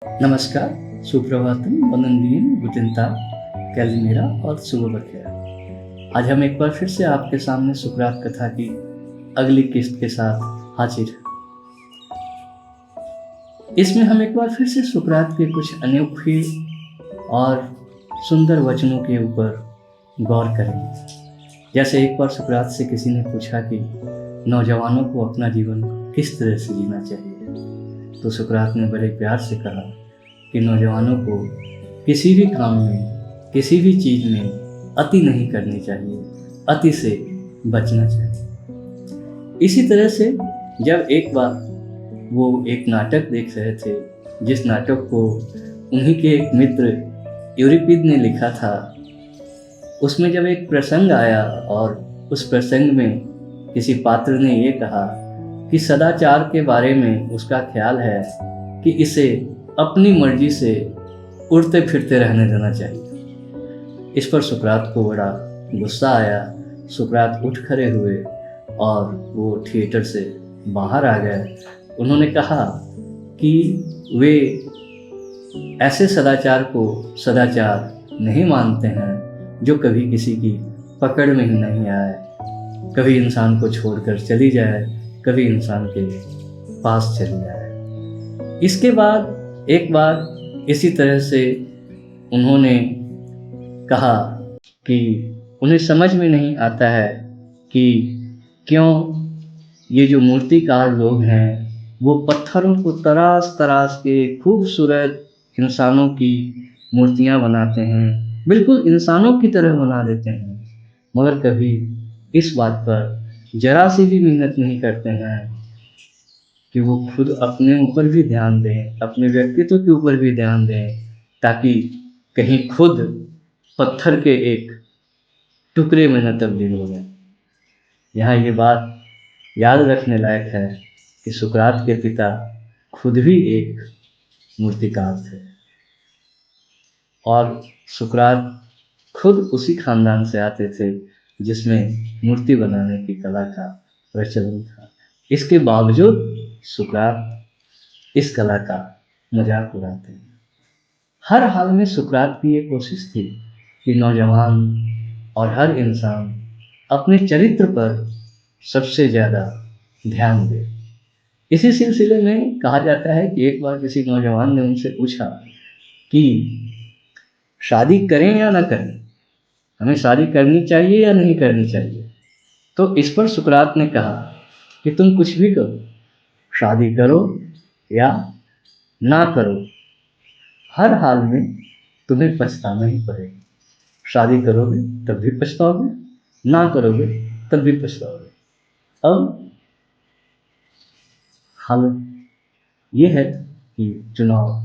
नमस्कार, सुप्रभातम, वंदनीय, गुड ताग, कैलिमेरा और शुभ बखैर। आज हम एक बार फिर से आपके सामने सुकरात कथा की अगली किस्त के साथ हाजिर हैं। इसमें हम एक बार फिर से सुकरात के कुछ अनोखे और सुंदर वचनों के ऊपर गौर करेंगे। जैसे एक बार सुकरात से किसी ने पूछा कि नौजवानों को अपना जीवन किस तरह से जीना चाहिए, तो सुकरात ने बड़े प्यार से कहा कि नौजवानों को किसी भी काम में, किसी भी चीज़ में अति नहीं करनी चाहिए, अति से बचना चाहिए। इसी तरह से जब एक बार वो एक नाटक देख रहे थे, जिस नाटक को उन्हीं के एक मित्र यूरिपिड ने लिखा था, उसमें जब एक प्रसंग आया और उस प्रसंग में किसी पात्र ने ये कहा कि सदाचार के बारे में उसका ख्याल है कि इसे अपनी मर्जी से उड़ते फिरते रहने देना चाहिए। इस पर सुकरात को बड़ा गुस्सा आया। सुकरात उठ खड़े हुए और वो थिएटर से बाहर आ गए। उन्होंने कहा कि वे ऐसे सदाचार को सदाचार नहीं मानते हैं जो कभी किसी की पकड़ में ही नहीं आए, कभी इंसान को छोड़कर चली जाए, कभी इंसान के पास चली जाए। इसके बाद एक बार इसी तरह से उन्होंने कहा कि उन्हें समझ में नहीं आता है कि क्यों ये जो मूर्तिकार लोग हैं वो पत्थरों को तराश तराश के खूबसूरत इंसानों की मूर्तियां बनाते हैं, बिल्कुल इंसानों की तरह बना देते हैं, मगर कभी इस बात पर जरा सी भी मेहनत नहीं करते हैं कि वो खुद अपने ऊपर भी ध्यान दें, अपने व्यक्तित्व के ऊपर भी ध्यान दें, ताकि कहीं खुद पत्थर के एक टुकड़े में न तब्दील हो जाए। यहाँ ये बात याद रखने लायक है कि सुकरात के पिता खुद भी एक मूर्तिकार थे और सुकरात खुद उसी खानदान से आते थे जिसमें मूर्ति बनाने की कला का प्रचलन था। इसके बावजूद सुकरात इस कला का मजाक उड़ाते हैं। हर हाल में सुकरात की ये कोशिश थी कि नौजवान और हर इंसान अपने चरित्र पर सबसे ज़्यादा ध्यान दे। इसी सिलसिले में कहा जाता है कि एक बार किसी नौजवान ने उनसे पूछा कि शादी करें या ना करें, हमें शादी करनी चाहिए या नहीं करनी चाहिए। तो इस पर सुकरात ने कहा कि तुम कुछ भी करो, शादी करो या ना करो, हर हाल में तुम्हें पछताना ही पड़ेगा। शादी करोगे तब भी पछताओगे, ना करोगे तब भी पछताओगे। अब हाल ये है कि चुनाव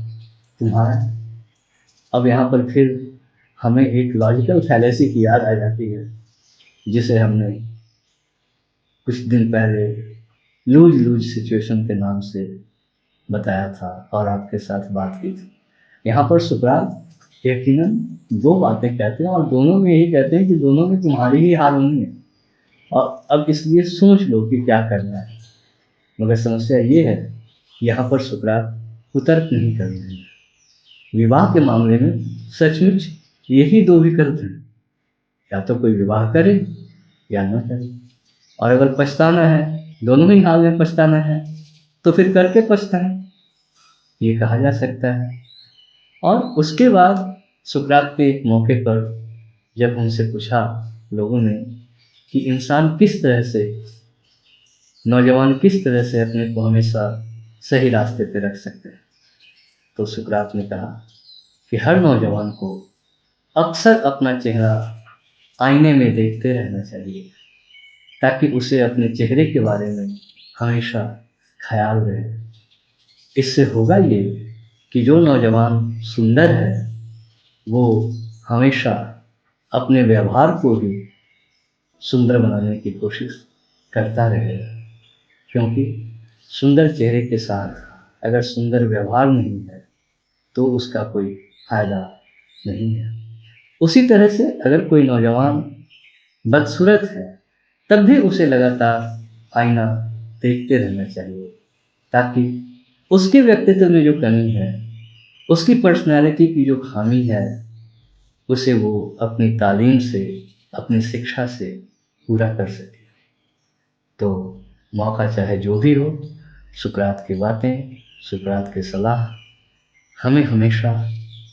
तुम्हारा है। अब यहाँ पर फिर हमें एक लॉजिकल फैलेसी की याद आ जाती है, जिसे हमने कुछ दिन पहले लूज लूज सिचुएशन के नाम से बताया था और आपके साथ बात की थी। यहाँ पर सुकरात यकीनन दो बातें कहते हैं और दोनों में यही कहते हैं कि दोनों में तुम्हारी ही हार होनी है और अब इसलिए सोच लो कि क्या करना है। मगर समस्या ये है कि यहाँ पर सुकरात कुतर्क नहीं कर रहे हैं। विवाह के मामले में सचमुच यही दो विकल्प हैं, या तो कोई विवाह करे या न करे। और अगर पछताना है, दोनों ही हाल में पछताना है, तो फिर करके पछताएं, ये कहा जा सकता है। और उसके बाद सुकरात के एक मौके पर जब उनसे पूछा लोगों ने कि इंसान किस तरह से, नौजवान किस तरह से अपने को हमेशा सही रास्ते पे रख सकते हैं, तो सुकरात ने कहा कि हर नौजवान को अक्सर अपना चेहरा आईने में देखते रहना चाहिए, ताकि उसे अपने चेहरे के बारे में हमेशा ख्याल रहे। इससे होगा ये कि जो नौजवान सुंदर है वो हमेशा अपने व्यवहार को भी सुंदर बनाने की कोशिश करता रहेगा, क्योंकि सुंदर चेहरे के साथ अगर सुंदर व्यवहार नहीं है तो उसका कोई फायदा नहीं है। उसी तरह से अगर कोई नौजवान बदसूरत है तब भी उसे लगातार आईना देखते रहना चाहिए, ताकि उसके व्यक्तित्व में जो कमी है उसकी पर्सनैलिटी की जो खामी है उसे वो अपनी तालीम से, अपनी शिक्षा से पूरा कर सके। तो मौका चाहे जो भी हो, सुकरात की बातें, सुकरात की सलाह हमें हमेशा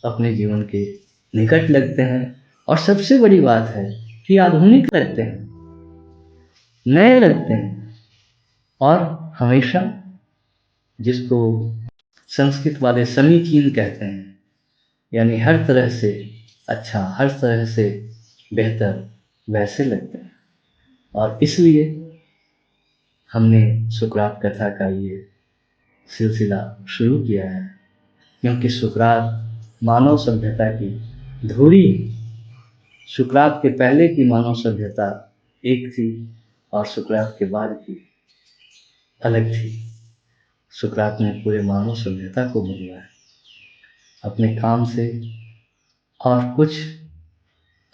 अपने जीवन के निकट लगते हैं। और सबसे बड़ी बात है कि आधुनिक लगते हैं, नए लगते हैं, और हमेशा जिसको संस्कृत वाले समीचीन कहते हैं, यानी हर तरह से अच्छा, हर तरह से बेहतर वैसे लगते हैं। और इसलिए हमने सुकरात कथा का ये सिलसिला शुरू किया है, क्योंकि सुकरात मानव सभ्यता की धुरी। सुकरात के पहले की मानव सभ्यता एक थी और सुकरात के बाद की अलग थी। सुकरात ने पूरे मानव सभ्यता को बदला है अपने काम से, और कुछ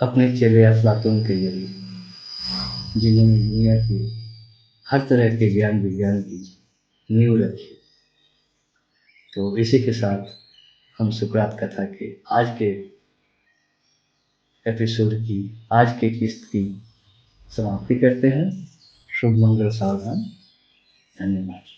अपने चेले अफलातून के जरिए, जिन्होंने दुनिया की हर तरह के ज्ञान विज्ञान की नींव रखी। तो इसी के साथ हम सुकरात कथा के आज के एपिसोड की, आज के किस्त की समाप्ति करते हैं। शुभ मंगल, सावधान, धन्यवाद।